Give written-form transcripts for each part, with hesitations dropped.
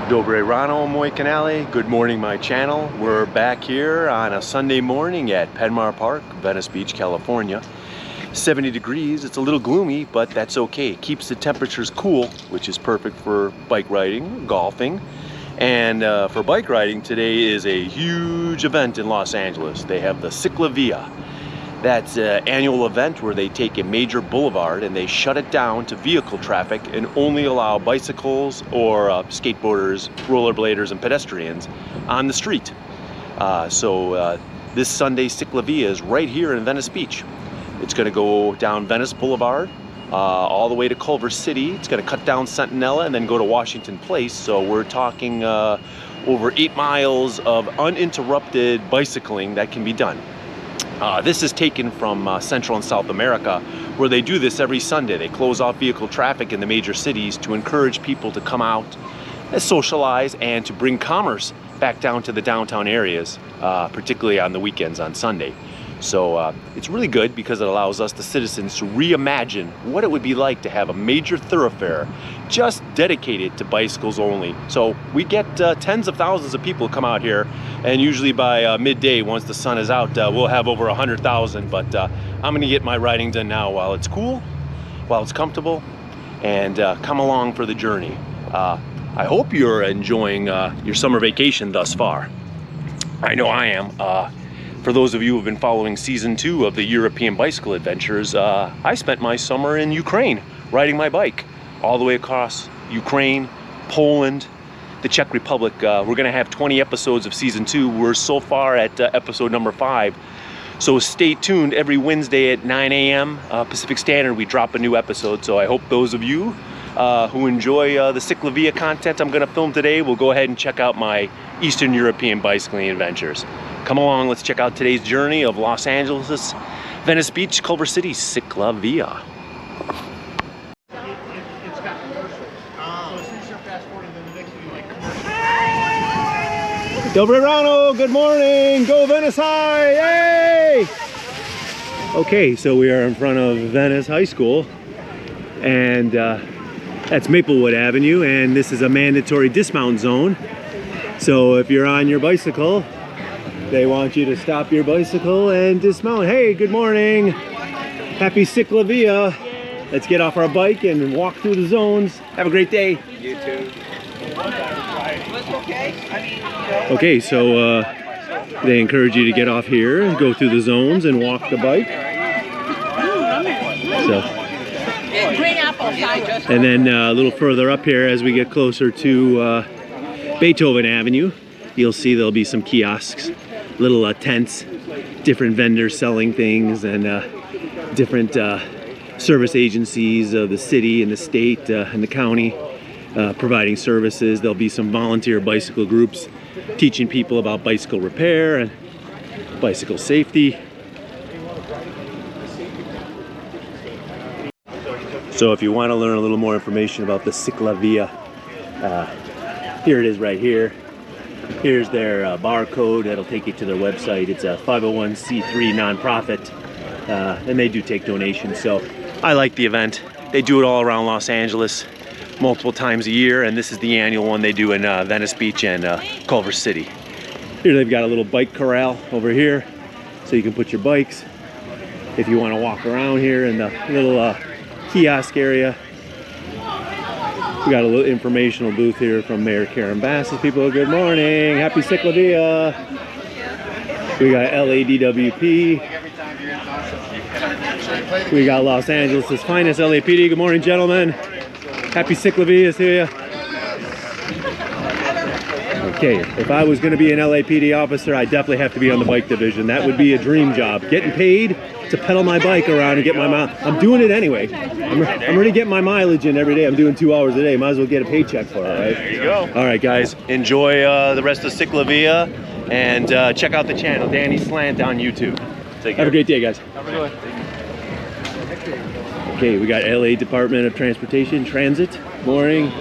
Dobre rano, moi canale. Good morning, my channel. We're back here on a Sunday morning at Penmar Park, Venice Beach, California. 70 degrees. It's a little gloomy, but that's okay. It keeps the temperatures cool, which is perfect for bike riding, golfing. And for bike riding, today is a huge event in Los Angeles. They have the CicLAvia. That's an annual event where they take a major boulevard and they shut it down to vehicle traffic and only allow bicycles or skateboarders, rollerbladers, and pedestrians on the street. This Sunday, CicLAvia is right here in Venice Beach. It's going to go down Venice Boulevard all the way to Culver City. It's going to cut down Centinela and then go to Washington Place. So we're talking over 8 miles of uninterrupted bicycling that can be done. This is taken from Central and South America, where they do this every Sunday. They close off vehicle traffic in the major cities to encourage people to come out, socialize, and to bring commerce back down to the downtown areas, particularly on the weekends on Sunday. So it's really good because it allows us, the citizens, to reimagine what it would be like to have a major thoroughfare just dedicated to bicycles only. So we get tens of thousands of people come out here, and usually by midday, once the sun is out, we'll have over 100,000. But I'm gonna get my riding done now while it's cool, while it's comfortable, and come along for the journey. I hope you're enjoying your summer vacation thus far. I know I am. For those of you who have been following season 2 of the European Bicycle Adventures, I spent my summer in Ukraine riding my bike all the way across Ukraine, Poland, the Czech Republic. We're gonna have 20 episodes of season 2. We're so far at episode number 5. So stay tuned. Every Wednesday at 9 a.m. Pacific Standard, we drop a new episode. So I hope those of you who enjoy the CicLAvia content I'm gonna film today will go ahead and check out my Eastern European bicycling adventures. Come along, let's check out today's journey of Los Angeles, Venice Beach, Culver City, CicLAvia. Dobre rano, good morning, go Venice High, yay! Okay, so we are in front of Venice High School, and that's Maplewood Avenue, and this is a mandatory dismount zone. So if you're on your bicycle, they want you to stop your bicycle and dismount. Hey, good morning. Happy CicLAvia. Let's get off our bike and walk through the zones. Have a great day. You too. Okay, so they encourage you to get off here and go through the zones and walk the bike. And then a little further up here, as we get closer to Beethoven Avenue, you'll see there'll be some kiosks, little tents, different vendors selling things, and different service agencies of the city and the state and the county providing services. There'll be some volunteer bicycle groups teaching people about bicycle repair and bicycle safety. So if you want to learn a little more information about the CicLAvia, here it is right here. Here's their barcode that'll take you to their website. It's a 501c3 nonprofit, and they do take donations. So I like the event. They do it all around Los Angeles multiple times a year, and this is the annual one they do in Venice Beach and Culver City. Here they've got a little bike corral over here, so you can put your bikes if you want to walk around here in the little kiosk area. We got a little informational booth here from Mayor Karen Bass. People, good morning. Happy CicLAvia. We got LADWP. We got Los Angeles' finest LAPD. Good morning, gentlemen. Happy CicLAvia to you. Okay, if I was going to be an LAPD officer, I'd definitely have to be on the bike division. That would be a dream job. Getting paid to pedal my bike around and get my mileage. I'm doing it anyway. I'm already getting my mileage in every day. I'm doing 2 hours a day. Might as well get a paycheck for it, right? There you go. All right, guys. Enjoy the rest of CicLAvia, and check out the channel, Danny Slant on YouTube. Take care. Have a great day, guys. Have a good one. Okay, we got LA Department of Transportation, Transit. Morning.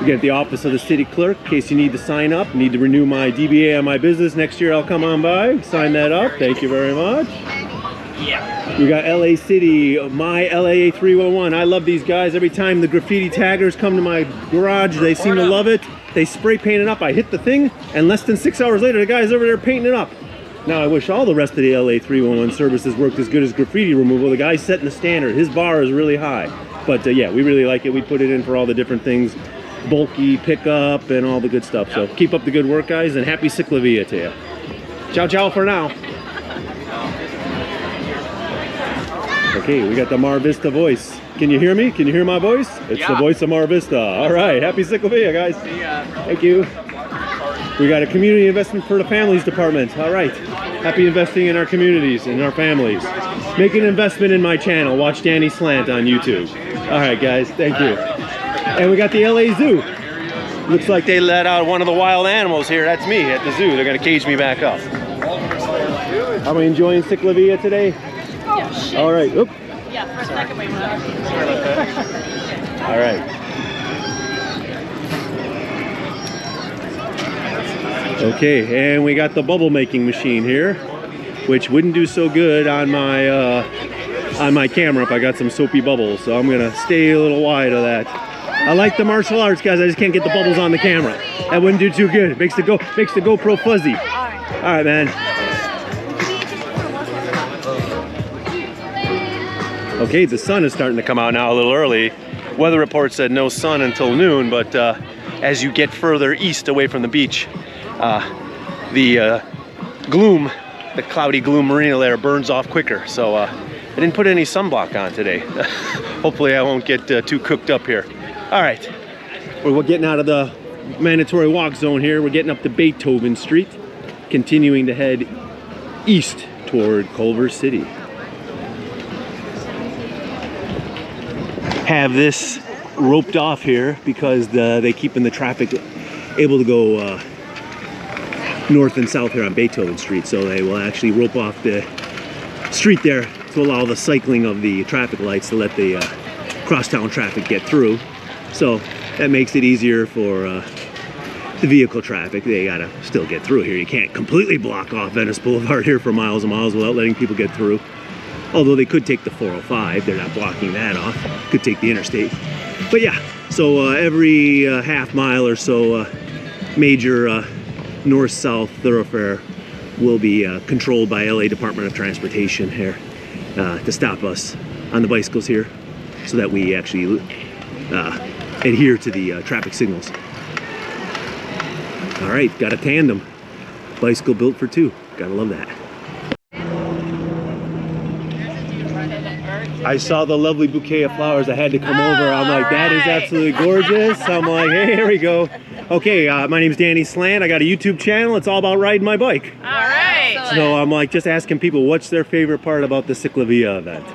We got the office of the city clerk in case you need to sign up. Need to renew my DBA on my business. Next year I'll come on by, sign that up. Thank you very much. Yeah. We got LA City, my LA 311. I love these guys. Every time the graffiti taggers come to my garage, they seem to love it. They spray paint it up. I hit the thing, and less than 6 hours later, the guy's over there painting it up. Now, I wish all the rest of the LA 311 services worked as good as graffiti removal. The guy's setting the standard. His bar is really high. But yeah, we really like it. We put it in for all the different things, bulky pickup and all the good stuff. So keep up the good work, guys, and happy CicLAvia to you. Ciao, ciao for now. Okay, we got the Mar Vista voice. Can you hear me? Can you hear my voice? It's the voice of Mar Vista. All right, happy CicLAvia, guys. Thank you. We got a community investment for the families department. All right, happy investing in our communities and our families. Make an investment in my channel. Watch Danny Slant on YouTube. All right, guys, thank you. And we got the LA Zoo. Looks like they let out one of the wild animals here. That's me at the zoo. They're gonna cage me back up. Are we enjoying CicLAvia today? Yeah. All right. Oop. Yeah, for a second we were. All right. Okay, and we got the bubble making machine here, which wouldn't do so good on my camera if I got some soapy bubbles. So I'm gonna stay a little wide of that. I like the martial arts, guys. I just can't get the bubbles on the camera. That wouldn't do too good. It makes the GoPro fuzzy. All right, man. Okay, the sun is starting to come out now a little early. Weather report said no sun until noon, but as you get further east away from the beach, the gloom, the cloudy gloom marina layer burns off quicker. So I didn't put any sunblock on today. Hopefully I won't get too cooked up here. All right, we're getting out of the mandatory walk zone here. We're getting up to Beethoven Street, continuing to head east toward Culver City. Have this roped off here because they keeping the traffic able to go north and south here on Beethoven Street. So they will actually rope off the street there to allow the cycling of the traffic lights to let the crosstown traffic get through. So that makes it easier for the vehicle traffic. They gotta still get through here. You can't completely block off Venice Boulevard here for miles and miles without letting people get through. Although they could take the 405, they're not blocking that off. Could take the interstate. But yeah, so every half mile or so, major north-south thoroughfare will be controlled by LA Department of Transportation here to stop us on the bicycles here so that we actually adhere to the traffic signals. All right, got a tandem. Bicycle built for two. Gotta love that. I saw the lovely bouquet of flowers. I had to come over. I'm like, that is absolutely gorgeous. I'm like, hey, here we go. Okay, my name's Danny Slant. I got a YouTube channel. It's all about riding my bike. All right. So I'm like just asking people what's their favorite part about the CicLAvia event.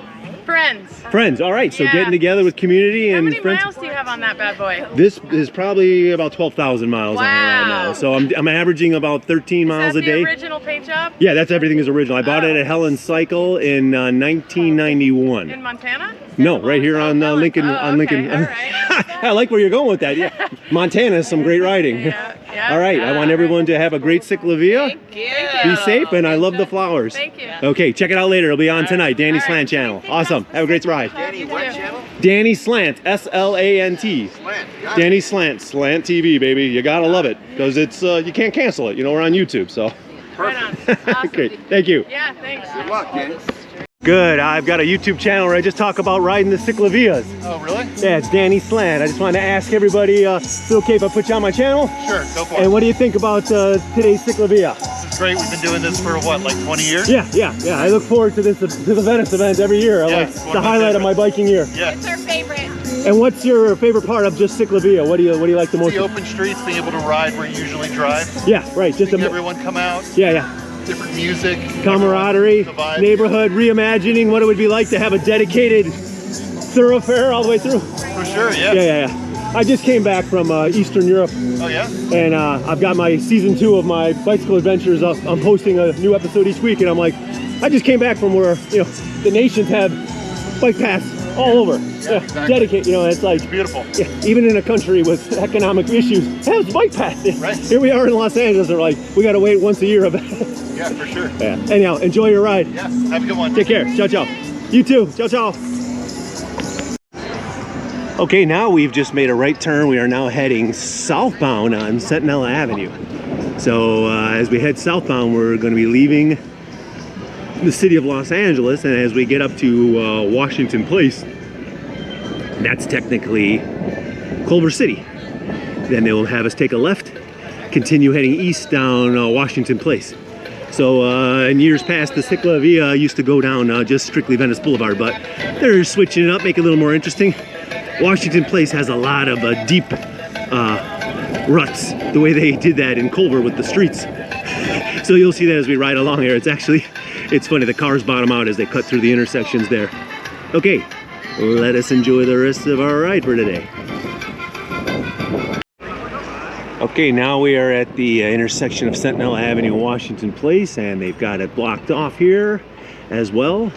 Friends. Friends, all right. So getting together with community and friends. How many miles do you have on that bad boy? This is probably about 12,000 miles on it right now. So I'm averaging about 13 miles a day. Is that the original paint job? Yeah, that's everything is original. I bought it at Helen's Cycle in 1991. In Montana? No, right here on Lincoln. Oh, on Lincoln. Okay. All right. I like where you're going with that. Yeah, Montana is some great riding. Yeah. All right, I want everyone to have a great CicLAvia. Thank you. Be safe, and I love the flowers. Thank you. Okay, check it out later. It'll be on tonight. Danny Slant channel. Awesome. Have a great ride. Danny, what channel? Danny Slant, S-L-A-N-T. Slant. Danny Slant, Slant TV, baby. You gotta love it because it's you can't cancel it. You know, we're on YouTube, so. Right on. Awesome. Great. Thank you. Yeah, thanks. Good luck, Danny. Good. I've got a YouTube channel where I just talk about riding the CicLAvias. Oh, really? Yeah, it's Danny Slant. I just wanted to ask everybody, is it okay if I put you on my channel? Sure, go for it. And what do you think about today's CicLAvia? This is great. We've been doing this for what, like 20 years? Yeah. I look forward to this, to the Venice event every year. Yeah, Like, it's the highlight of my biking year. Yeah. It's our favorite. And what's your favorite part of just CicLAvia? What do you like the most? The open streets, being able to ride where you usually drive. Yeah, right. Just Seeing everyone come out. Yeah. Different music. Camaraderie, the vibe. neighborhood, reimagining what it would be like to have a dedicated thoroughfare all the way through. For sure, yeah. Yeah. I just came back from Eastern Europe. Oh, yeah? And I've got my season 2 of my bicycle adventures up. I'm posting a new episode each week, and I'm like, I just came back from where, you know, the nations have bike paths all over. Yeah, exactly. Dedicate, you know, it's like, Beautiful. yeah, even in a country with economic issues, have bike path. Right. Here we are in Los Angeles, they're like, we gotta wait once a year. Yeah, for sure. Yeah. Anyhow, enjoy your ride. Yeah, have a good one. Take care. Ciao, ciao. You too. Ciao, ciao. Okay, now we've just made a right turn. We are now heading southbound on Centinela Avenue. So as we head southbound, we're going to be leaving the city of Los Angeles, and as we get up to Washington Place, that's technically Culver City. Then they will have us take a left, continue heading east down Washington Place. So in years past, the CicLAvia used to go down just strictly Venice Boulevard, but they're switching it up, make it a little more interesting. Washington Place has a lot of deep ruts, the way they did that in Culver with the streets. So you'll see that as we ride along here. It's funny, the cars bottom out as they cut through the intersections there. Okay, let us enjoy the rest of our ride for today. Okay, now we are at the intersection of Centinela Avenue and Washington Place, and they've got it blocked off here as well.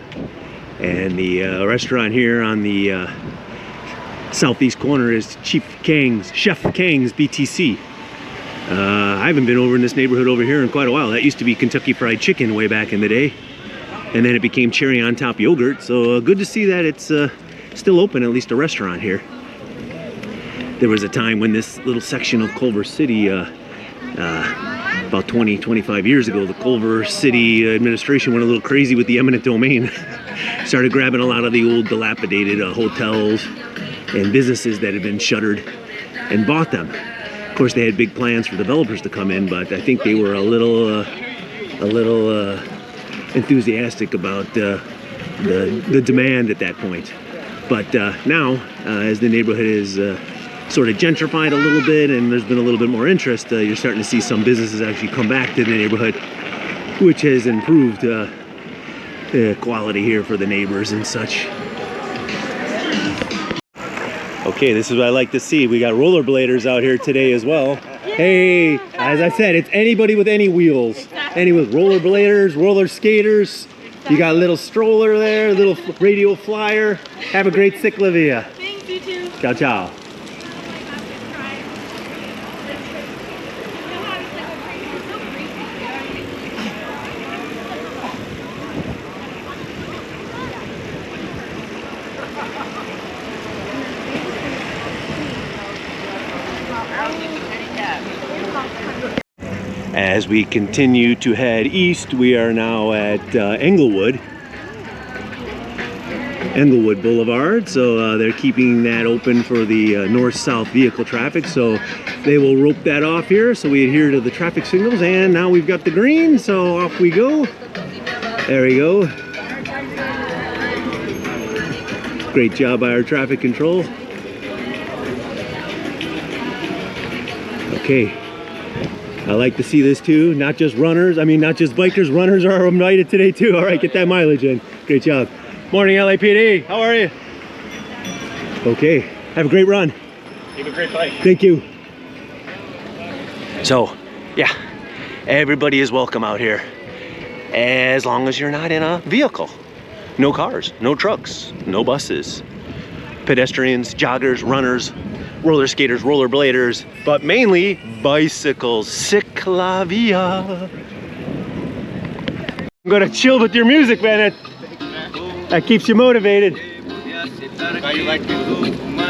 And the restaurant here on the southeast corner is Chef Kang's BTC. I haven't been over in this neighborhood over here in quite a while. That used to be Kentucky Fried Chicken way back in the day, and then it became cherry on top yogurt. So good to see that it's still open, at least a restaurant here. There was a time when this little section of Culver City, about 25 years ago, the Culver City administration went a little crazy with the eminent domain. Started grabbing a lot of the old dilapidated hotels and businesses that had been shuttered and bought them. Of course, they had big plans for developers to come in, but I think they were a little enthusiastic about the demand at that point. But now, as the neighborhood is sort of gentrified a little bit and there's been a little bit more interest, you're starting to see some businesses actually come back to the neighborhood, which has improved the quality here for the neighbors and such. Okay, this is what I like to see. We got rollerbladers out here today as well. Hey, as I said, it's anybody with any wheels. Any with rollerbladers, roller skaters. You got a little stroller there, little radio flyer. Have a great CicLAvia. Thanks, you too. Ciao, ciao. As we continue to head east, we are now at Englewood Boulevard. So they're keeping that open for the north-south vehicle traffic. So they will rope that off here. So we adhere to the traffic signals, and now we've got the green. So off we go. There we go. Great job by our traffic control. Okay. I like to see this too, not just runners, not just bikers, runners are invited today too. All right, get that mileage in. Great job. Morning, LAPD. How are you? Okay, have a great run. Have a great bike. Thank you. So, yeah, everybody is welcome out here, as long as you're not in a vehicle. No cars, no trucks, no buses. Pedestrians, joggers, runners, roller skaters, rollerbladers, but mainly bicycles. CicLAvia. I'm gonna chill with your music, man. That keeps you motivated.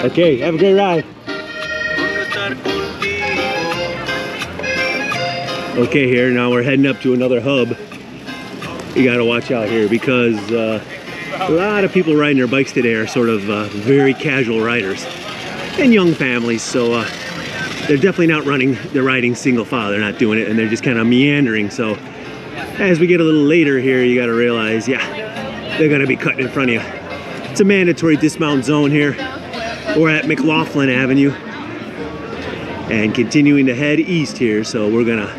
Okay, have a great ride. Okay, here now we're heading up to another hub. You gotta watch out here because a lot of people riding their bikes today are sort of very casual riders. And young families, so they're definitely not riding single file. They're not doing it, and they're just kind of meandering. So as we get a little later here, you got to realize, yeah, they're going to be cutting in front of you. It's a mandatory dismount zone here. We're at McLaughlin Avenue and continuing to head east here. So we're going to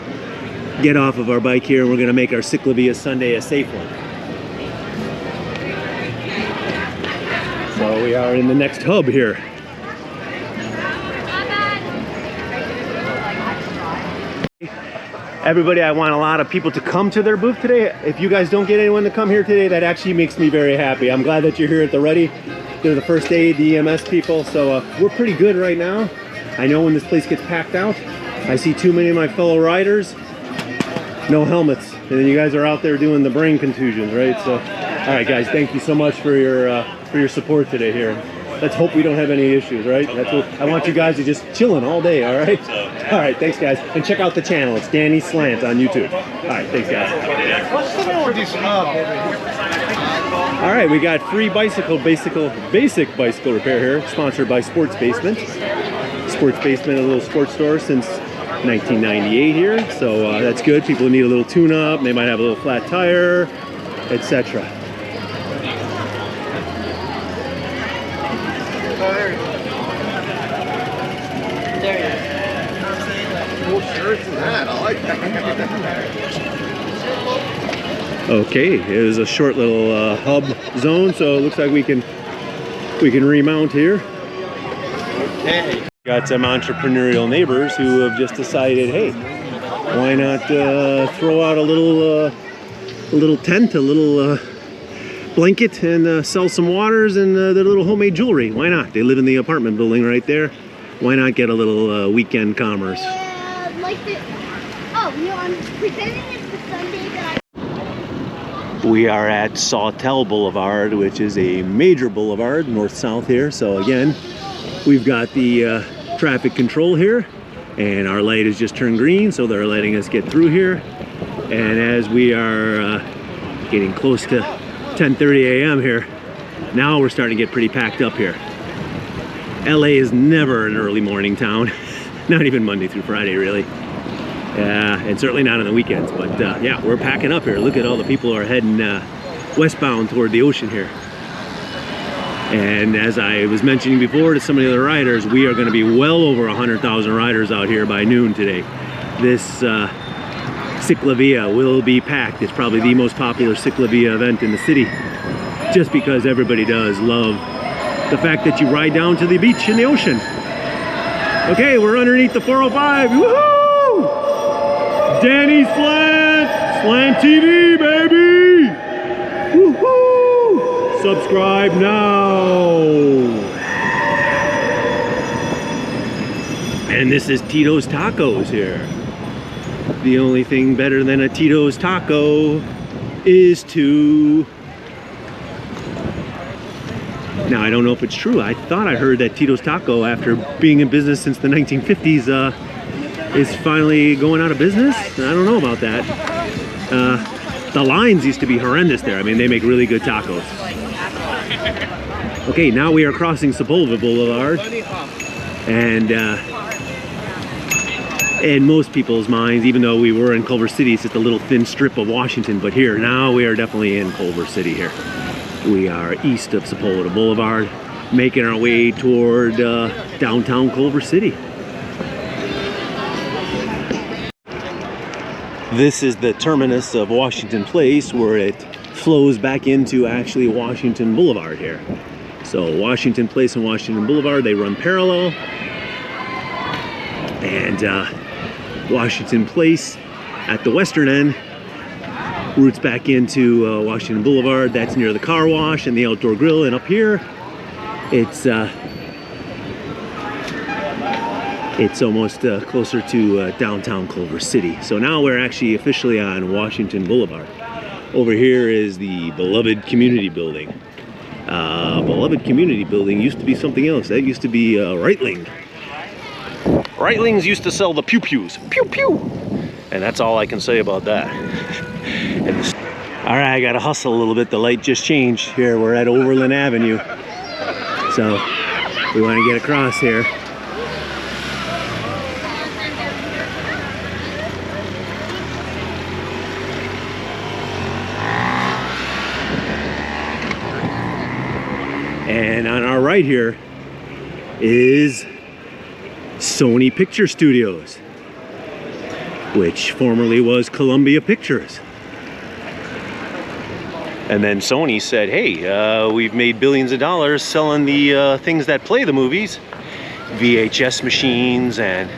get off of our bike here, and we're going to make our CicLAvia Sunday a safe one. So we are in the next hub here. Everybody, I want a lot of people to come to their booth today. If you guys don't get anyone to come here today, that actually makes me very happy. I'm glad that you're here at the ready. They're the first aid, the EMS people, so we're pretty good right now. I know when this place gets packed out, I see too many of my fellow riders, no helmets, and then you guys are out there doing the brain contusions, right? So, all right, guys, thank you so much for your support today here. Let's hope we don't have any issues, right? That's what I want you guys to just chilling all day, all right? All right, thanks, guys, and check out the channel. It's Danny Slant on YouTube. All right, thanks, guys. All right, we got free basic bicycle repair here, sponsored by Sports Basement. Sports Basement, a little sports store since 1998 here, so that's good. People need a little tune-up, they might have a little flat tire, etc. Okay, it was a short little hub zone, so it looks like we can remount here. Okay. Got some entrepreneurial neighbors who have just decided, hey, why not throw out a little tent, a little blanket, and sell some waters and their little homemade jewelry. Why not? They live in the apartment building right there. Why not get a little weekend commerce? I'm pretending it's the Sunday that We are at Sawtell Boulevard, which is a major boulevard, north-south here. So again, we've got the traffic control here, and our light has just turned green, so they're letting us get through here. And as we are getting close to 10:30 a.m. here, now we're starting to get pretty packed up here. LA is never an early morning town, not even Monday through Friday, really. And certainly not on the weekends, but yeah, we're packing up here. Look at all the people who are heading westbound toward the ocean here. And as I was mentioning before to some of the other riders, we are going to be well over 100,000 riders out here by noon today. This CicLAvia will be packed. It's probably the most popular CicLAvia event in the city, just because everybody does love the fact that you ride down to the beach and the ocean. Okay, we're underneath the 405. Woohoo! Danny Slant TV, baby! Woohoo! Subscribe now! And this is Tito's Tacos here. The only thing better than a Tito's taco is to... Now, I don't know if it's true. I thought I heard that Tito's Taco, after being in business since the 1950s, is finally going out of business. I don't know about that. The lines used to be horrendous there. I mean, they make really good tacos. Okay, now we are crossing Culver Blvd, and in most people's minds, even though we were in Culver City, it's just a little thin strip of Washington, but here, now we are definitely in Culver City here. We are east of Culver Blvd, making our way toward downtown Culver City. This is the terminus of Washington Place, where it flows back into actually Washington Boulevard here. So Washington Place and Washington Boulevard, they run parallel. And Washington Place at the western end routes back into Washington Boulevard. That's near the car wash and the outdoor grill. And up here, it's almost closer to downtown Culver City. So now we're actually officially on Washington Boulevard. Over here is the Blvd Community Building. Blvd Community Building used to be something else. That used to be Reitling. Reitlings used to sell the pew-pews. Pew-pew! And that's all I can say about that. All right, I gotta hustle a little bit. The light just changed. Here, we're at Overland Avenue. So we want to get across here. And on our right here is Sony Picture Studios, which formerly was Columbia Pictures. And then Sony said, hey, we've made billions of dollars selling the things that play the movies, VHS machines and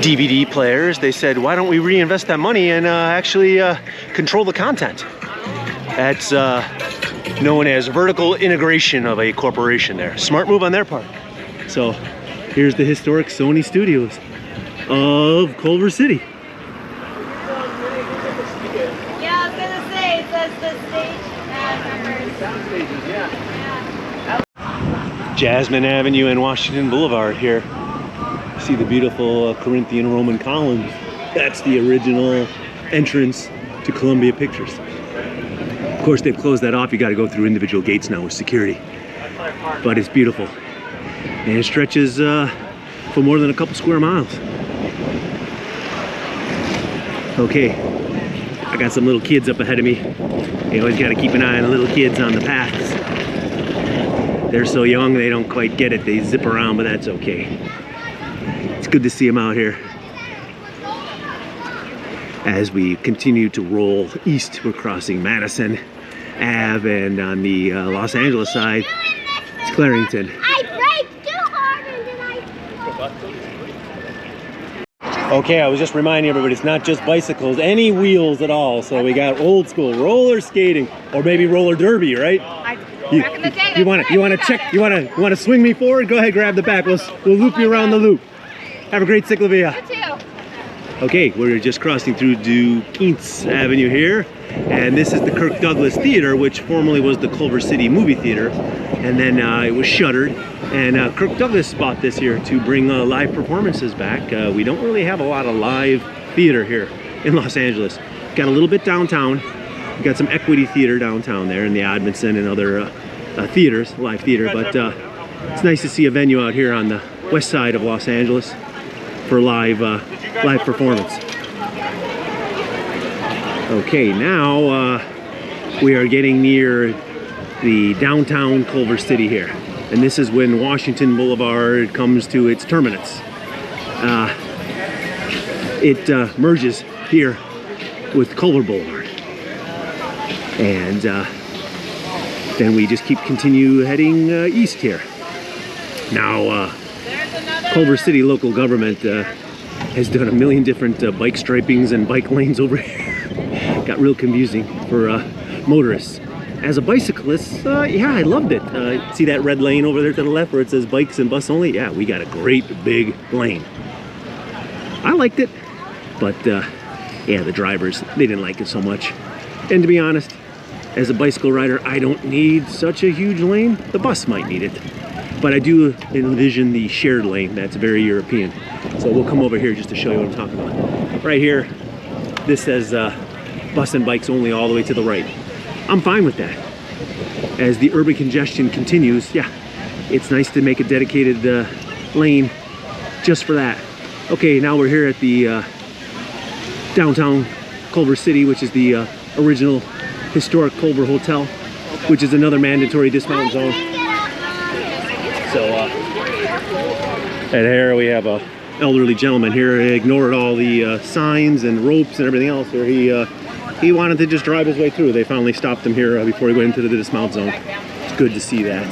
DVD players. They said, why don't we reinvest that money and actually control the content? That's known as vertical integration of a corporation there. Smart move on their part. So here's the historic Sony Studios of Culver City. Yeah, I was gonna say, it says the stage numbers. Jasmine Avenue and Washington Boulevard here. See the beautiful Corinthian Roman columns. That's the original entrance to Columbia Pictures. Of course, they've closed that off. You got to go through individual gates now with security. But it's beautiful. And it stretches for more than a couple square miles. Okay, I got some little kids up ahead of me. You always got to keep an eye on the little kids on the paths. They're so young, they don't quite get it. They zip around, but that's okay. It's good to see them out here. As we continue to roll east, we're crossing Madison Ave, and on the Los Angeles side, it's Clarington. I braked too hard and then Okay, I was just reminding everybody, it's not just bicycles, any wheels at all. So we got old school roller skating, or maybe roller derby, right? You want to swing me forward? Go ahead, grab the back. We'll loop you around the loop. Have a great CicLAvia. You too. Okay, we're just crossing through Duquesne Avenue here, and this is the Kirk Douglas Theater, which formerly was the Culver City Movie Theater, and then it was shuttered, and Kirk Douglas bought this here to bring live performances back. We don't really have a lot of live theater here in Los Angeles. Got a little bit downtown. We got some Equity Theater downtown there, and the Odmonson and other theaters, live theater, but it's nice to see a venue out here on the west side of Los Angeles for live performance. Okay, now we are getting near the downtown Culver City here, and this is when Washington Boulevard comes to its terminus. It merges here with Culver Boulevard, and then we just continue heading east here. Now, Culver City local government has done a million different bike stripings and bike lanes over here. Got real confusing for motorists. As a bicyclist, yeah, I loved it. See that red lane over there to the left where it says bikes and bus only? Yeah, we got a great big lane. I liked it, but yeah, the drivers, they didn't like it so much. And to be honest, as a bicycle rider, I don't need such a huge lane. The bus might need it. But I do envision the shared lane. That's very European. So we'll come over here just to show you what I'm talking about. Right here, this says bus and bikes only all the way to the right. I'm fine with that. As the urban congestion continues, yeah, it's nice to make a dedicated lane just for that. Okay, now we're here at the downtown Culver City, which is the original historic Culver Hotel, which is another mandatory dismount zone. So, and here we have a elderly gentleman here. He ignored all the signs and ropes and everything else here. He wanted to just drive his way through. They finally stopped him here before he went into the dismount zone. It's good to see that.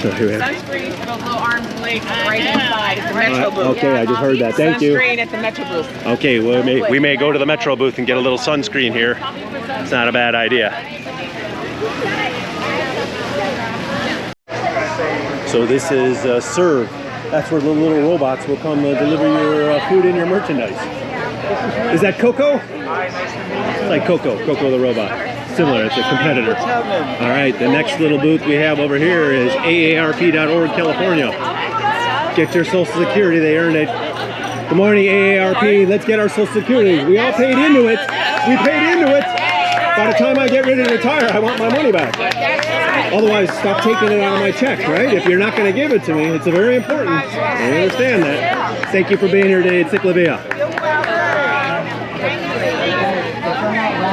So here we have. Sunscreen for the low arms and legs right inside at the Metro booth. Okay, I just heard that. Thank you. Sunscreen at the Metro booth. Okay, well, we may go to the Metro booth and get a little sunscreen here. It's not a bad idea. So this is Serve. That's where the little robots will come deliver your food and your merchandise. Is that Coco? It's like Coco the robot. Similar, it's a competitor. All right, the next little booth we have over here is AARP.org, California. Get your Social Security, they earned it. Good morning, AARP. Let's get our Social Security. We all paid into it. We paid into it. By the time I get ready to retire, I want my money back. Otherwise, stop taking it out of my check, right? If you're not going to give it to me, it's very important. I understand that. Thank you for being here today at CicLAvia.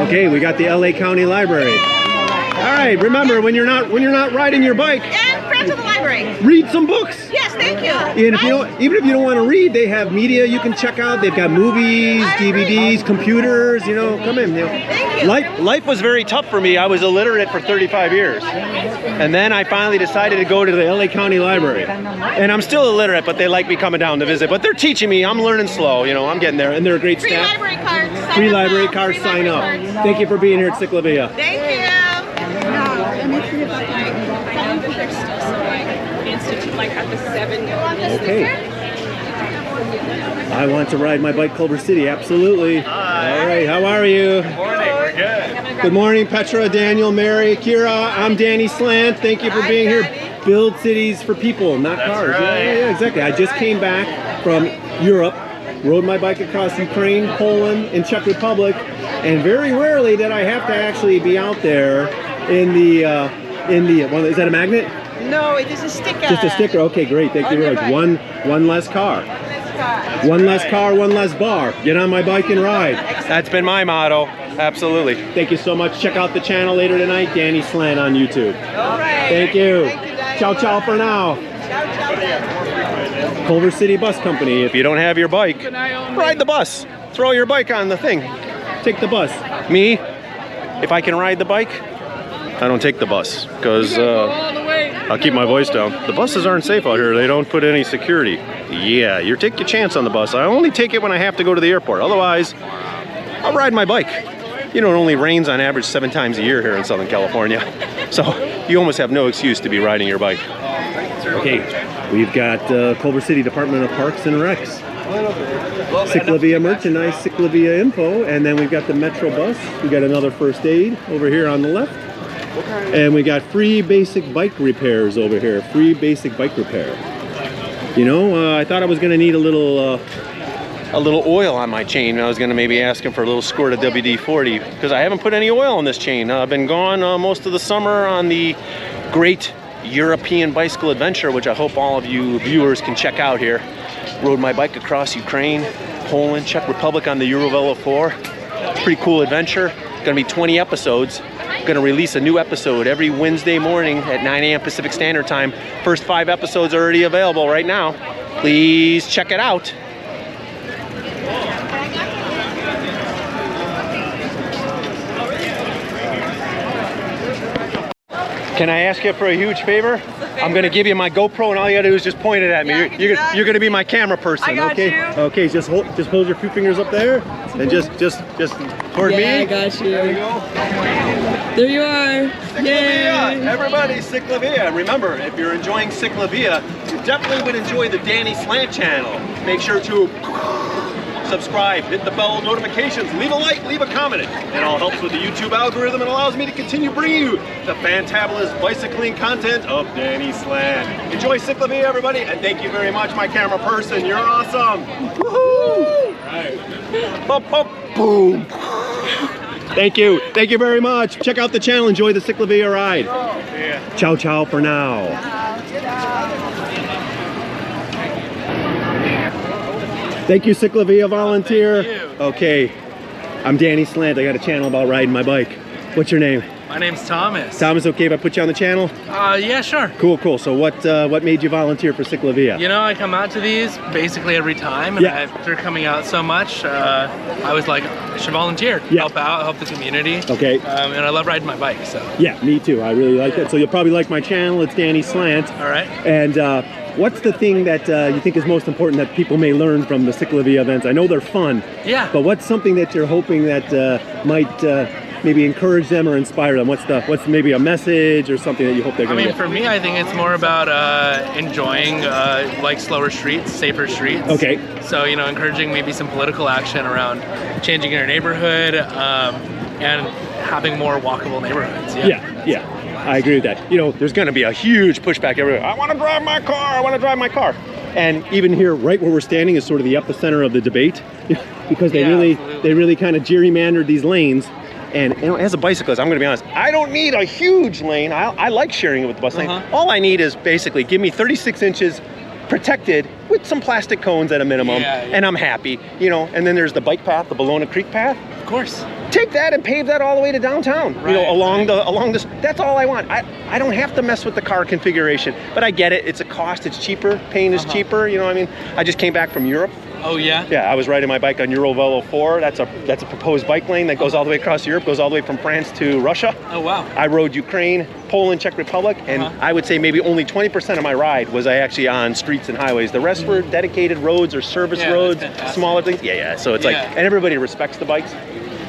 Okay, we got the LA County Library. All right, remember when you're not riding your bike, And friends of the library. read some books. Yes, thank you. And if even if you don't want to read, they have media you can check out. They've got movies, DVDs, computers. You know, come in. You know. Thank you. Life was very tough for me. I was illiterate for 35 years, and then I finally decided to go to the LA County Library. And I'm still illiterate, but they like me coming down to visit. But they're teaching me. I'm learning slow. You know, I'm getting there, and they're a great Free staff. library cards. Free library cards. Sign up. Thank you for being here at CicLAvia. Thank you. Okay. I want to ride my bike Culver City, absolutely. Hi. All right, how are you? Good morning, we're good. Good morning, Petra, Daniel, Mary, Kira. I'm Danny Slant. Thank you for being here. Build cities for people, not That's cars. right. Yeah, exactly. I just came back from Europe, rode my bike across Ukraine, Poland, and Czech Republic, and very rarely did I have to actually be out there in the one. Is that a magnet? No, it is a sticker. Just a sticker. Okay, great. Thank you very much. One less car. One less car, one less bar. Get on my bike and ride. That's been my motto. Absolutely. Thank you so much. Check out the channel later tonight, Danny Slant on YouTube. All right. Thank you. Thank you, Danny. Ciao, ciao for now. Ciao, ciao. Culver City Bus Company. If you don't have your bike, ride the bus. Throw your bike on the thing. Take the bus. Me, if I can ride the bike, I don't take the bus because I'll keep my voice down. The buses aren't safe out here. They don't put any security. Yeah, you take your chance on the bus. I only take it when I have to go to the airport. Otherwise, I'll ride my bike. You know, it only rains on average 7 times a year here in Southern California. So you almost have no excuse to be riding your bike. Okay, we've got Culver City Department of Parks and Recs. CicLAvia merchandise, CicLAvia info, and then we've got the Metro bus. We got another first aid over here on the left. And we got free basic bike repairs over here. Free basic bike repair. You know, I thought I was gonna need a little oil on my chain. I was gonna maybe ask him for a little squirt of WD-40 because I haven't put any oil on this chain. I've been gone most of the summer on the great European bicycle adventure, which I hope all of you viewers can check out here. Rode my bike across Ukraine, Poland, Czech Republic on the Eurovelo 4. Pretty cool adventure. Gonna be 20 episodes. Gonna release a new episode every Wednesday morning at 9 a.m. Pacific Standard Time. First 5 episodes are already available right now. Please check it out. Can I ask you for a huge favor? I'm gonna give you my GoPro, and all you gotta do is just point it at me. Yeah, you're gonna be my camera person, I got okay? you. Okay, just hold your 2 fingers up there, and just toward me. I got you. There you go. There you are. CicLAvia, everybody, CicLAvia. And remember, if you're enjoying CicLAvia, you definitely would enjoy the Danny Slant channel. Make sure to subscribe, hit the bell notifications, leave a like, leave a comment. It all helps with the YouTube algorithm and allows me to continue bringing you the fantabulous bicycling content of Danny Slant. Enjoy CicLAvia, everybody, and thank you very much, my camera person. You're awesome. Woohoo! Bop, bop, boom. Thank you very much. Check out the channel, enjoy the CicLAvia ride. Ciao, ciao for now. Thank you, CicLAvia volunteer. Okay, I'm Danny Slant. I got a channel about riding my bike. What's your name? My name's Thomas. Thomas, okay if I put you on the channel? Yeah, sure. Cool. So what made you volunteer for CicLAvia? You know, I come out to these basically every time, and after coming out so much, I was like, I should volunteer, help out, help the community. Okay. And I love riding my bike, so. Yeah, me too. I really like that. So you'll probably like my channel. It's Danny Slant. All right. And what's the thing that you think is most important that people may learn from the CicLAvia events? I know they're fun. Yeah. But what's something that you're hoping that might maybe encourage them or inspire them? What's maybe a message or something that you hope they're going to get? For me, I think it's more about enjoying like slower streets, safer streets. Okay. So, you know, encouraging maybe some political action around changing your neighborhood and having more walkable neighborhoods. Yeah. I agree with that. You know, there's going to be a huge pushback everywhere. I want to drive my car. And even here, right where we're standing, is sort of the epicenter of the debate because they really kind of gerrymandered these lanes. And you know, as a bicyclist, I'm going to be honest, I don't need a huge lane. I like sharing it with the bus lane. All I need is basically give me 36 inches protected with some plastic cones at a minimum, and I'm happy. You know, and then there's the bike path, the Bologna Creek path. Of course. Take that and pave that all the way to downtown. You know, along this. That's all I want. I don't have to mess with the car configuration, but I get it. It's a cost. It's cheaper. Pain is cheaper. You know what I mean? I just came back from Europe. Oh yeah? Yeah, I was riding my bike on Eurovelo 4. That's a proposed bike lane that goes all the way across Europe, goes all the way from France to Russia. Oh wow. I rode Ukraine, Poland, Czech Republic, and I would say maybe only 20% of my ride was I actually on streets and highways. The rest were dedicated roads or service roads, smaller things. Yeah. So it's like, and everybody respects the bikes.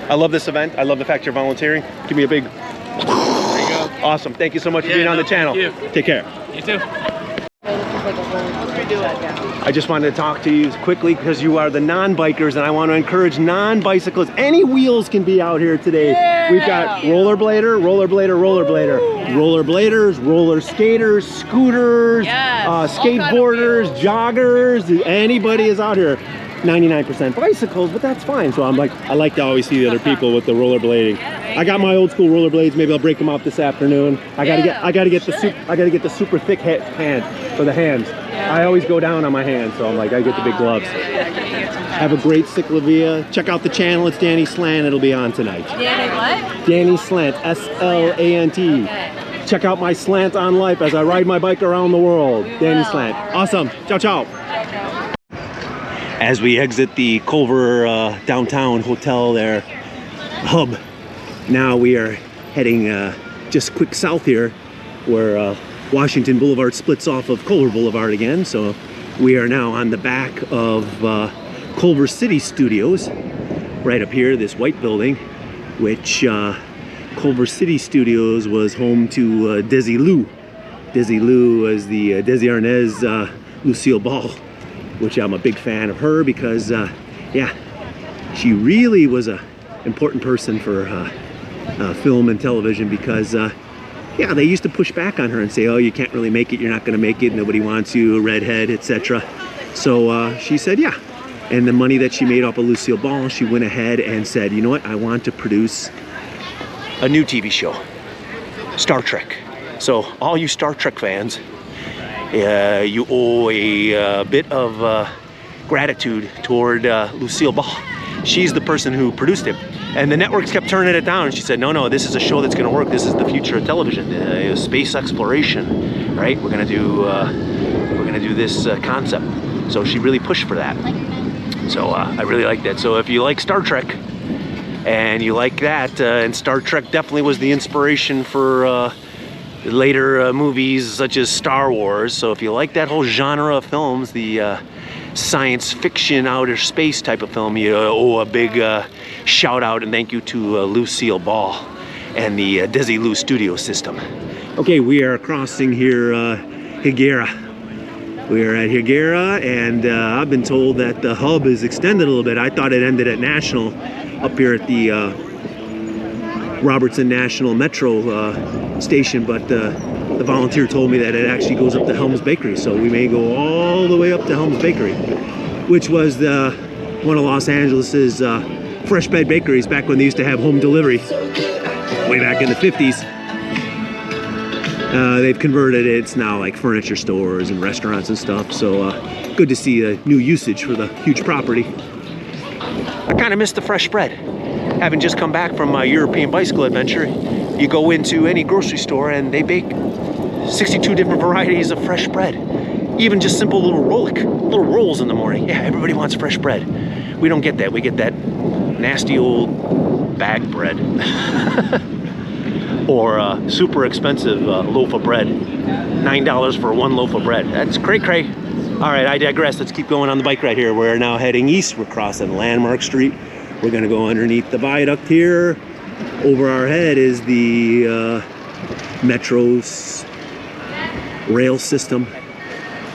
I love this event. I love the fact you're volunteering. Give me a big... There you go. Awesome. Thank you so much for being on the channel. Thank you. Take care. You too. I just wanted to talk to you quickly because you are the non-bikers, and I want to encourage non-bicyclists. Any wheels can be out here today. Yeah. We've got rollerbladers, roller skaters, scooters, skateboarders, joggers. Anybody is out here. 99% bicycles, but that's fine. So I'm like, I like to always see the other people with the rollerblading. I got my old school rollerblades. Maybe I'll break them off this afternoon. I gotta get the super thick hand for the hands. I always go down on my hands, so I'm like, I get the big gloves. Have a great CicLAvia. Check out the channel. It's Danny Slant. It'll be on tonight. Danny what? Danny Slant. S-L-A-N-T. Check out my slant on life as I ride my bike around the world. Danny Slant. Awesome. Ciao, ciao. As we exit the Culver downtown hotel there, hub, now we are heading just quick south here where Washington Boulevard splits off of Culver Blvd again. So we are now on the back of Culver City Studios, right up here, this white building, which Culver City Studios was home to Desi Lou. Desi Lou was the Desi Arnaz Lucille Ball, which I'm a big fan of her because, yeah, she really was an important person for film and television because, yeah, they used to push back on her and say, oh, you can't really make it, you're not going to make it, nobody wants you, a redhead, etc. So she said, yeah. And the money that she made off of Lucille Ball, she went ahead and said, you know what, I want to produce a new TV show, Star Trek. So all you Star Trek fans, you owe a bit of gratitude toward Lucille Ball. She's the person who produced it. And the networks kept turning it down. And she said, no, no, this is a show that's going to work. This is the future of television, space exploration, right? We're going to do this concept. So she really pushed for that. So I really like that. So if you like Star Trek and you like that, and Star Trek definitely was the inspiration for later movies such as Star Wars. So if you like that whole genre of films, the science fiction, outer space type of film, you owe a big shout out and thank you to Lucille Ball and the Desi Lou studio system. Okay, we are crossing here Higuera. We are at Higuera, and I've been told that the hub is extended a little bit. I thought it ended at National up here at the Robertson National Metro station, but the volunteer told me that it actually goes up to Helms Bakery, so we may go all the way up to Helms Bakery, which was one of Los Angeles's fresh bed bakeries back when they used to have home delivery way back in the 50s. They've converted it. It's now like furniture stores and restaurants and stuff, so good to see a new usage for the huge property. I kind of missed the fresh bread. Having just come back from my European bicycle adventure, you go into any grocery store and they bake 62 different varieties of fresh bread. Even just simple little rolls in the morning. Yeah, everybody wants fresh bread. We don't get that. We get that nasty old bag bread. Or a super expensive loaf of bread. $9 for one loaf of bread. That's cray-cray. All right, I digress. Let's keep going on the bike ride here. We're now heading east. We're crossing Landmark Street. We're gonna go underneath the viaduct here. Over our head is the Metro's rail system,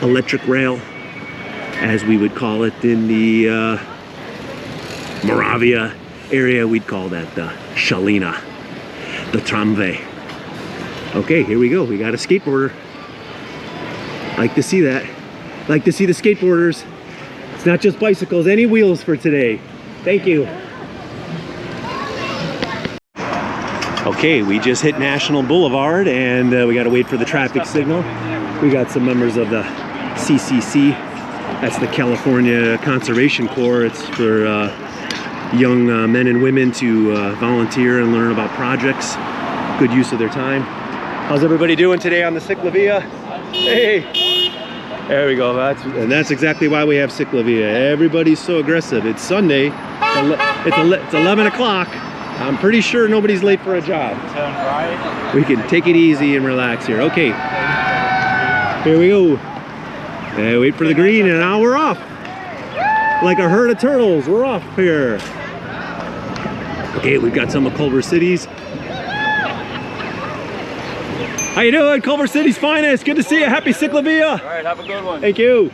electric rail, as we would call it in the Moravia area. We'd call that the Shalina, the tramway. Okay, here we go. We got a skateboarder. Like to see that. Like to see the skateboarders. It's not just bicycles, any wheels for today. Thank you. Okay, we just hit National Boulevard and we got to wait for the traffic signal. We got some members of the CCC. That's the California Conservation Corps. It's for young men and women to volunteer and learn about projects. Good use of their time. How's everybody doing today on the CicLAvia? Hey! There we go. That's exactly why we have CicLAvia. Everybody's so aggressive. It's Sunday. It's 11 o'clock. I'm pretty sure nobody's late for a job. We can take it easy and relax here. Okay. Here we go. Wait for the green and now we're off. Like a herd of turtles. We're off here. Okay, we've got some of Culver City's How you doing? Culver City's finest. Good to see you. Happy CicLAvia. All right, have a good one. Thank you.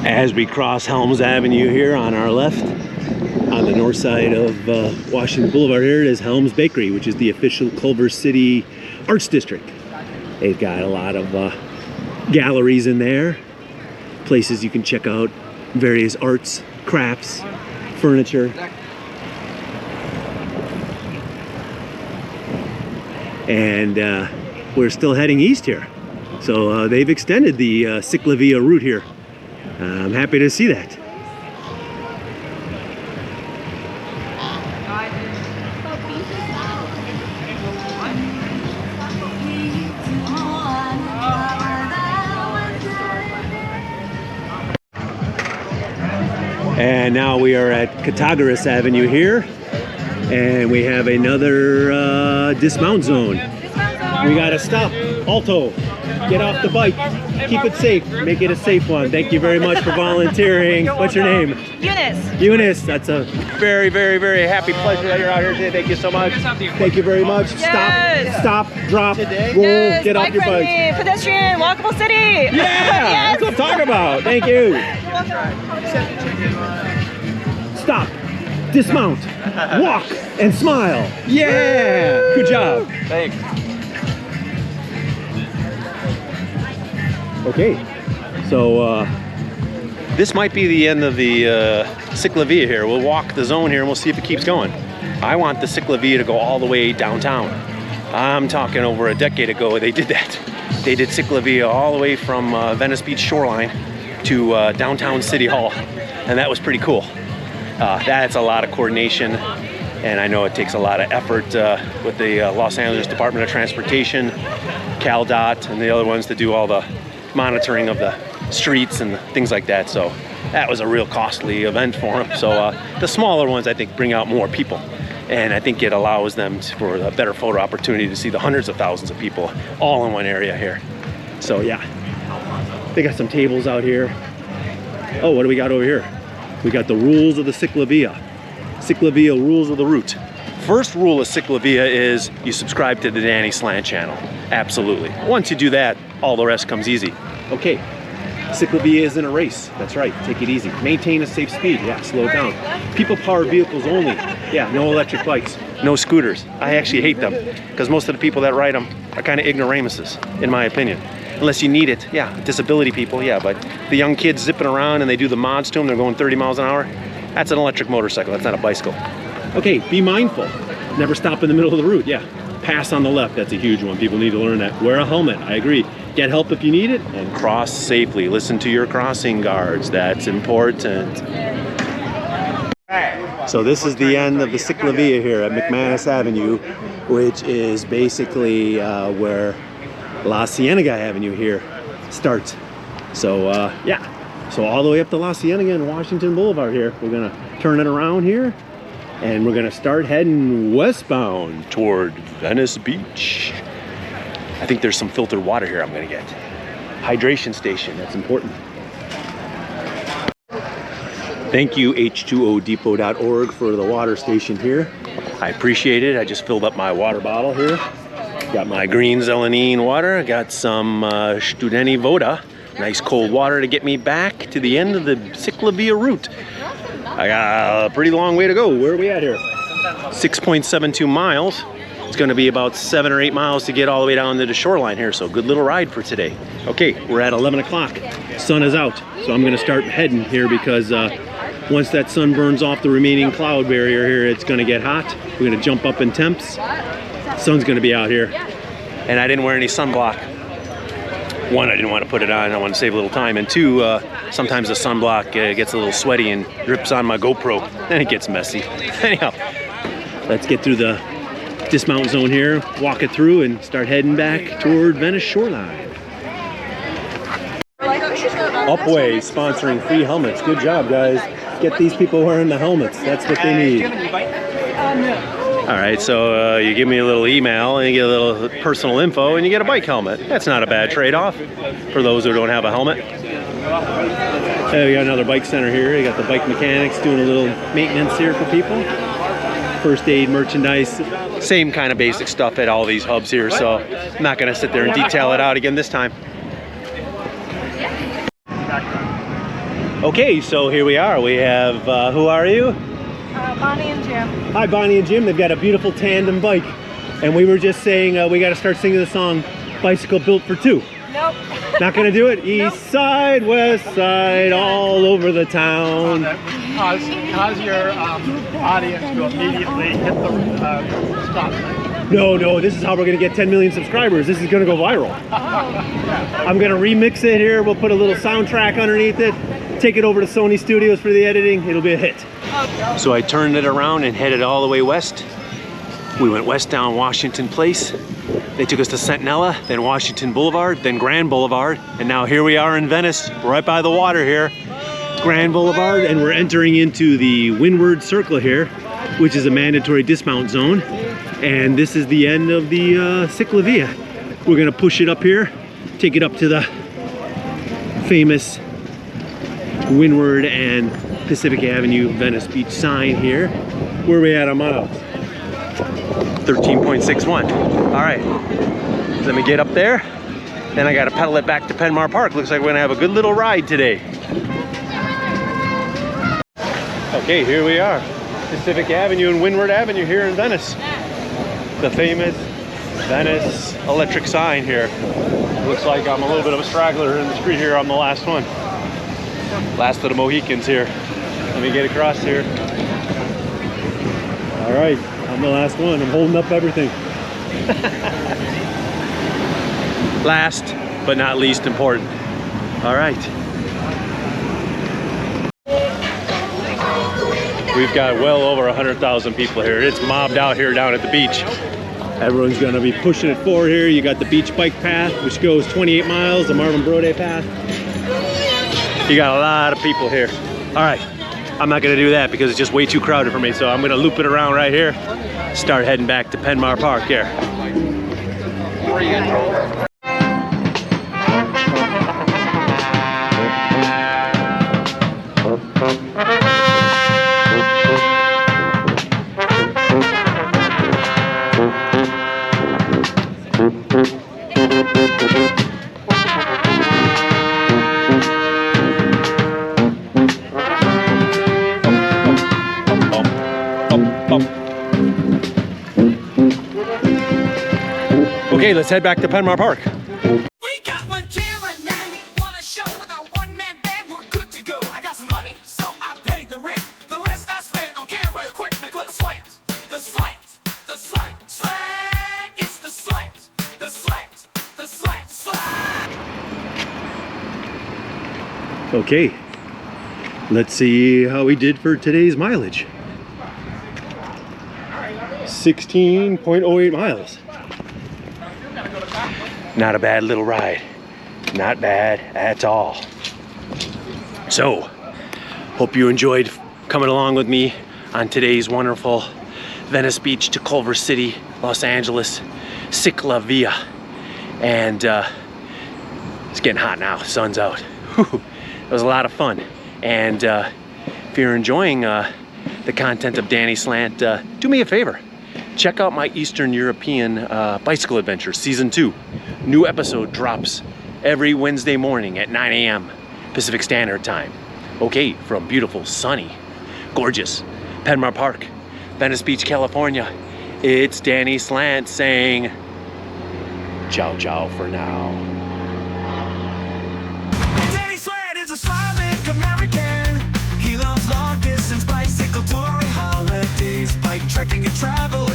As we cross Helms Avenue here on our left, on the north side of Washington Boulevard, here it is Helms Bakery, which is the official Culver City Arts District. They've got a lot of galleries in there, places you can check out various arts, crafts, furniture. And we're still heading east here. So they've extended the CicLAvia route here. I'm happy to see that. And now we are at Cattaraugus Avenue here, and we have another dismount zone. We gotta stop. Alto, get off the bike. Keep it safe. Make it a safe one. Thank you very much for volunteering. What's your name? Eunice. Eunice. That's a very, very, very happy pleasure that you're out here today. Thank you so much. Thank you very much. Yes. Stop, drop, roll, Yes, get off your bike. Pedestrian, walkable city. Yeah, Yes. that's what I'm talking about. Thank you. Stop, dismount, walk, and smile. Yeah, good job. Thanks. Okay, so this might be the end of the CicLAvia here. We'll walk the zone here and we'll see if it keeps going. I want the CicLAvia to go all the way downtown. I'm talking over a decade ago they did that. They did CicLAvia all the way from Venice Beach Shoreline to downtown City Hall, and that was pretty cool. That's a lot of coordination, and I know it takes a lot of effort with the Los Angeles Department of Transportation, CalDOT, and the other ones to do all the monitoring of the streets and things like that. So that was a real costly event for them. So the smaller ones, I think, bring out more people, and I think it allows them for a better photo opportunity to see the hundreds of thousands of people all in one area here. So yeah, they got some tables out here. Oh, what do we got over here? We got the rules of the CicLAvia. CicLAvia rules of the route. First rule of CicLAvia is you subscribe to the Danny Slant channel. Absolutely. Once you do that, all the rest comes easy. Okay, CicLAvia isn't a race. That's right, take it easy. Maintain a safe speed, yeah, slow it down. People powered vehicles only. Yeah, no electric bikes, no scooters. I actually hate them because most of the people that ride them are kind of ignoramuses, in my opinion. Unless you need it, yeah, disability people, yeah, but the young kids zipping around and they do the mods to them, they're going 30 miles an hour. That's an electric motorcycle, that's not a bicycle. Okay, be mindful. Never stop in the middle of the route, yeah. Pass on the left, that's a huge one. People need to learn that. Wear a helmet, I agree. Get help if you need it, and cross safely. Listen to your crossing guards, that's important. So this is the end of the CicLAvia here at McManus Avenue, which is basically where La Cienega Avenue here starts. So yeah, so all the way up to La Cienega and Washington Boulevard here. We're gonna turn it around here, and we're gonna start heading westbound toward Venice Beach. I think there's some filtered water here I'm gonna get. Hydration station, that's important. Thank you H2ODepot.org for the water station here. I appreciate it. I just filled up my water bottle here. Got my green Zelenine water. I got some Studeni Voda. Nice cold water to get me back to the end of the CicLAvia route. I got a pretty long way to go. Where are we at here? 6.72 miles. It's going to be about 7 or 8 miles to get all the way down to the shoreline here. So good little ride for today. Okay, we're at 11 o'clock. Sun is out. So I'm going to start heading here because once that sun burns off the remaining cloud barrier here, it's going to get hot. We're going to jump up in temps. Sun's going to be out here. And I didn't wear any sunblock. One, I didn't want to put it on. I want to save a little time. And two, sometimes the sunblock gets a little sweaty and drips on my GoPro. And it gets messy. Anyhow, let's get through the dismount zone here, walk it through, and start heading back toward Venice Shoreline. Upway sponsoring free helmets. Good job, guys. Get these people wearing the helmets. That's what they need. All right, so you give me a little email and you get a little personal info and you get a bike helmet. That's not a bad trade-off for those who don't have a helmet. We got another bike center here. You got the bike mechanics doing a little maintenance here for people. First aid merchandise. Same kind of basic stuff at all these hubs here, so I'm not gonna sit there and detail it out again this time. Okay, so here we are. We have, who are you? Bonnie and Jim. Hi, Bonnie and Jim. They've got a beautiful tandem bike. And we were just saying we got to start singing the song Bicycle Built for Two. Nope. Not going to do it? East side, west side, all over the town. Cause your audience will immediately hit the stop sign. No, this is how we're going to get 10 million subscribers. This is going to go viral. I'm going to remix it here. We'll put a little soundtrack underneath it. Take it over to Sony Studios for the editing. It'll be a hit. So I turned it around and headed all the way west. We went west down Washington Place. They took us to Centinela, then Washington Boulevard, then Grand Boulevard, and now here we are in Venice, right by the water here. Grand Boulevard, and we're entering into the Windward Circle here, which is a mandatory dismount zone. And this is the end of the CicLAvia. We're gonna push it up here, take it up to the famous Windward and Pacific Avenue Venice Beach sign here. Where are we at on miles? 13.61. All right, let me get up there. Then I gotta pedal it back to Penmar Park. Looks like we're gonna have a good little ride today. Okay, here we are. Pacific Avenue and Windward Avenue here in Venice. The famous Venice electric sign here. Looks like I'm a little bit of a straggler in the street here. I'm the last one. Last of the Mohicans here. Let me get across here. All right, I'm the last one. I'm holding up everything. Last, but not least important. All right. We've got well over 100,000 people here. It's mobbed out here down at the beach. Everyone's gonna be pushing it forward here. You got the beach bike path, which goes 28 miles, the Culver Blvd path. You got a lot of people here. All right, I'm not gonna do that because it's just way too crowded for me, so I'm gonna loop it around right here, start heading back to Penmar Park here. Okay, let's head back to Penmar Park. We got one camera now. Wanna show with our one-man band? We're good to go. I got some money, so I paid the rent. The less I spent on camera equipment with the slant. The slant, the slant, slant. It's the slant, the slant, the slant, slant. Okay, let's see how we did for today's mileage. 16.08 miles. Not a bad little ride. Not bad at all. So, hope you enjoyed coming along with me on today's wonderful Venice Beach to Culver City, Los Angeles, CicLAvia. And it's getting hot now, sun's out. Whew. It was a lot of fun. And if you're enjoying the content of Danny Slant, do me a favor. Check out my Eastern European bicycle adventure, season 2. New episode drops every Wednesday morning at 9 a.m. Pacific Standard Time. Okay, from beautiful, sunny, gorgeous Penmar Park, Venice Beach, California, it's Danny Slant saying, ciao, ciao for now. Danny Slant is a Slavic American. He loves long distance bicycle touring, holidays, bike trekking and travel.